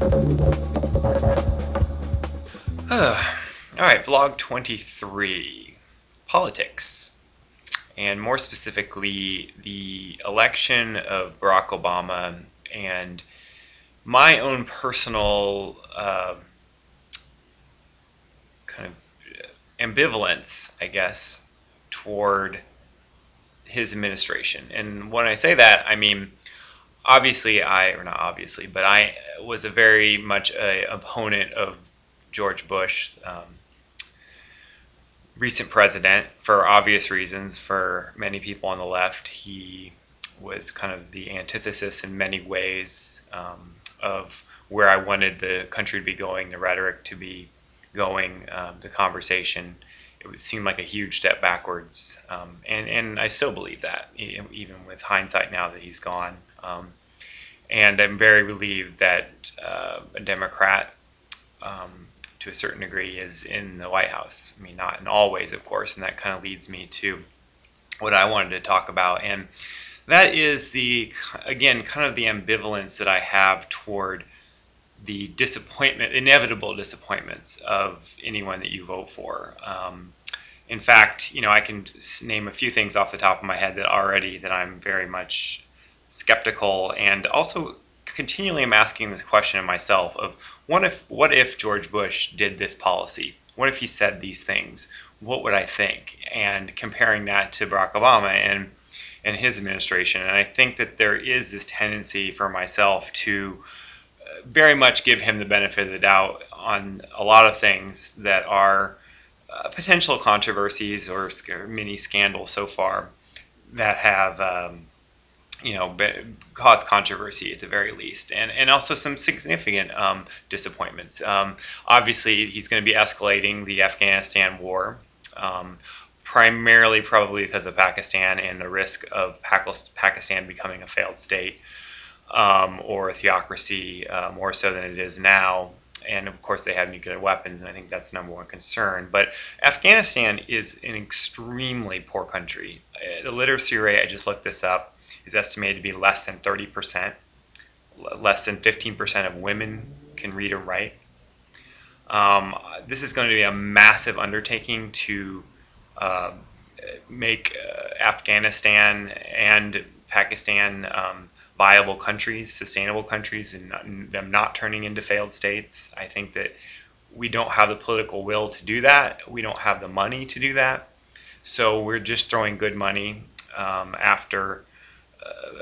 Alright, vlog 23, politics, and more specifically the election of Barack Obama and my own personal kind of ambivalence, I guess, toward his administration. And when I say that, I mean, obviously or not obviously, but I was a very much a opponent of George Bush, recent president, for obvious reasons. For many people on the left, he was kind of the antithesis in many ways of where I wanted the country to be going, the rhetoric to be going, the conversation. It would seem like a huge step backwards, and I still believe that, even with hindsight now that he's gone. And I'm very relieved that a Democrat, to a certain degree, is in the White House. I mean, not in all ways, of course, and that kind of leads me to what I wanted to talk about, and that is again, kind of the ambivalence that I have toward the inevitable disappointments of anyone that you vote for. In fact, I can name a few things off the top of my head that I'm very much skeptical, and also continually am asking this question of myself of what if George Bush did this policy? What if he said these things? What would I think? And comparing that to Barack Obama and his administration. And I think that there is this tendency for myself to very much give him the benefit of the doubt on a lot of things that are potential controversies or mini scandals so far that have caused controversy at the very least, and also some significant disappointments. Obviously, he's going to be escalating the Afghanistan war, primarily probably because of Pakistan and the risk of Pakistan becoming a failed state, or a theocracy, more so than it is now. And of course, they have nuclear weapons, and I think that's the number one concern. But Afghanistan is an extremely poor country. The literacy rate, I just looked this up, is estimated to be less than 30%. Less than 15% of women can read or write. This is going to be a massive undertaking to make Afghanistan and Pakistan viable countries, sustainable countries, and them not turning into failed states. I think that we don't have the political will to do that. We don't have the money to do that. So we're just throwing good money after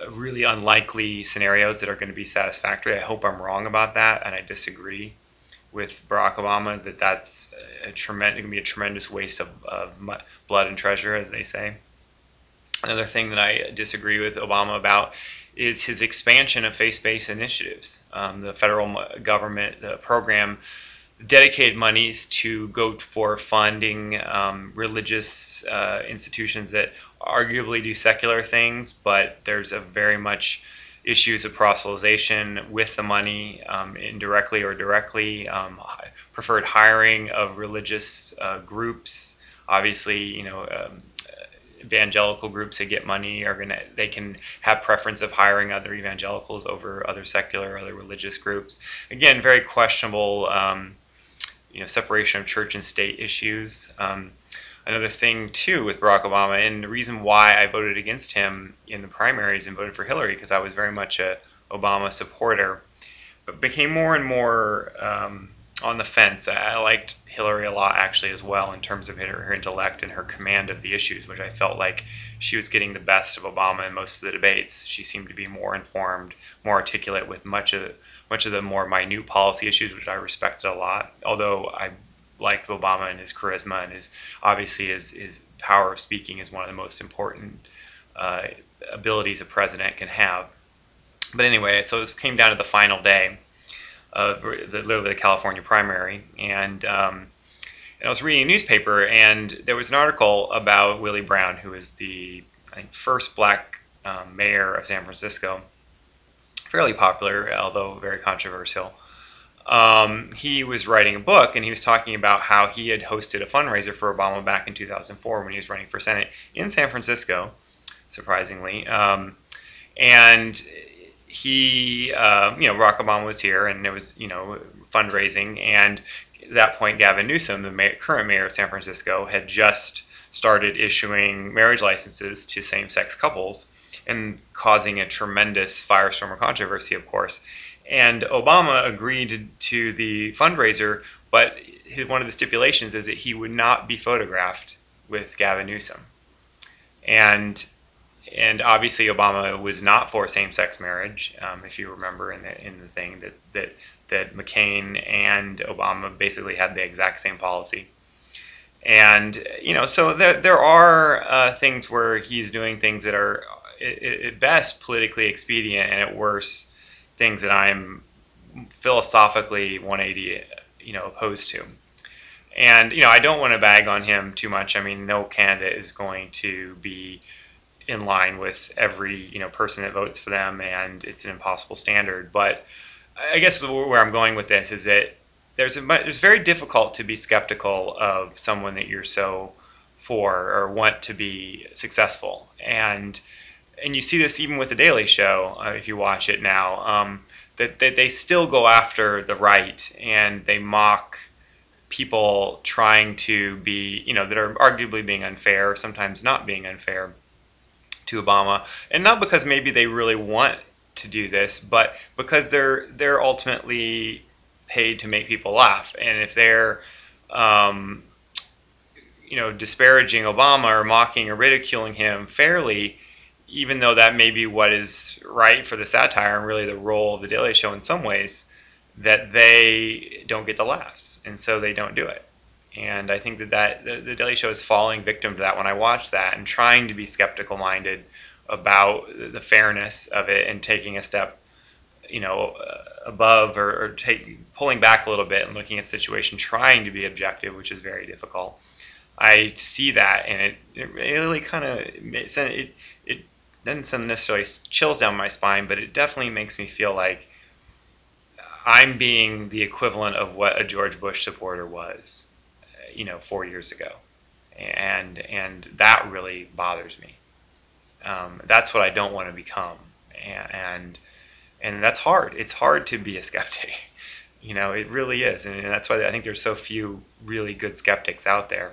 really unlikely scenarios that are going to be satisfactory. I hope I'm wrong about that, and I disagree with Barack Obama that that's going to be a tremendous waste of blood and treasure, as they say. Another thing that I disagree with Obama about is his expansion of faith-based initiatives. The federal government, the program, dedicated monies to go for funding religious institutions that arguably do secular things, but there's a very much issues of proselytization with the money, indirectly or directly, preferred hiring of religious groups. Obviously, evangelical groups that get money they can have preference of hiring other evangelicals over other secular, other religious groups. Again, very questionable, separation of church and state issues. Another thing too with Barack Obama, and the reason why I voted against him in the primaries and voted for Hillary, because I was very much a Obama supporter, but became more and more on the fence. I liked Hillary a lot, actually, as well, in terms of her intellect and her command of the issues, which I felt like she was getting the best of Obama in most of the debates. She seemed to be more informed, more articulate with much of the more minute policy issues, which I respected a lot. Although I liked Obama and his charisma and his power of speaking is one of the most important abilities a president can have. But anyway, so this came down to the final day of literally the California primary, and I was reading a newspaper, and there was an article about Willie Brown, who is the, I think, first black mayor of San Francisco. Fairly popular, although very controversial. He was writing a book, and he was talking about how he had hosted a fundraiser for Obama back in 2004 when he was running for Senate in San Francisco, surprisingly. And Barack Obama was here, and there was, fundraising, and at that point, Gavin Newsom, the current mayor of San Francisco, had just started issuing marriage licenses to same-sex couples, and causing a tremendous firestorm of controversy, of course. And Obama agreed to the fundraiser, but one of the stipulations is that he would not be photographed with Gavin Newsom. And obviously Obama was not for same-sex marriage. If you remember in the thing that McCain and Obama basically had the exact same policy. And so there are things where he's doing things that are at best politically expedient, and at worst things that I'm philosophically 180 opposed to. And I don't want to bag on him too much. I mean, no candidate is going to be in line with every person that votes for them, and it's an impossible standard. But I guess where I'm going with this is that it's very difficult to be skeptical of someone that you're so for or want to be successful. And you see this even with The Daily Show, if you watch it now, that they still go after the right, and they mock people trying to be, that are arguably being unfair, or sometimes not being unfair to Obama. And not because maybe they really want to do this, but because they're ultimately paid to make people laugh. And if they're disparaging Obama or mocking or ridiculing him fairly, even though that may be what is right for the satire and really the role of The Daily Show in some ways, that they don't get the laughs, and so they don't do it. And I think that the Daily Show is falling victim to that when I watch that, and trying to be skeptical minded about the fairness of it, and taking a step above, or pulling back a little bit and looking at the situation, trying to be objective, which is very difficult. I see that, and it really kind of it doesn't necessarily chills down my spine, but it definitely makes me feel like I'm being the equivalent of what a George Bush supporter was, 4 years ago, and that really bothers me. That's what I don't want to become, and that's hard. It's hard to be a skeptic. It really is, and that's why I think there's so few really good skeptics out there,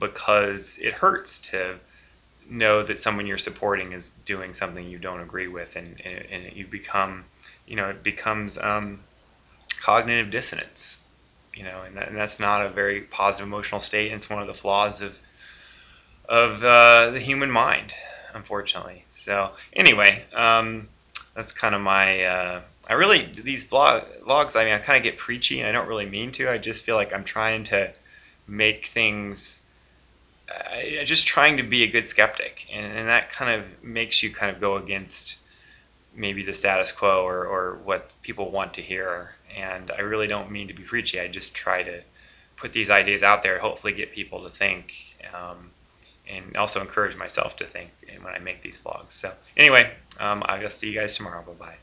because it hurts to know that someone you're supporting is doing something you don't agree with, and you become, it becomes cognitive dissonance, and that's not a very positive emotional state, and it's one of the flaws of the human mind, unfortunately. So anyway, that's kind of my these vlogs, I mean, I kind of get preachy, and I don't really mean to. I just feel like I'm trying to make things, just trying to be a good skeptic, and that kind of makes you kind of go against maybe the status quo, or what people want to hear. And I really don't mean to be preachy. I just try to put these ideas out there, hopefully get people to think, and also encourage myself to think when I make these vlogs. So anyway, I'll see you guys tomorrow. Bye-bye.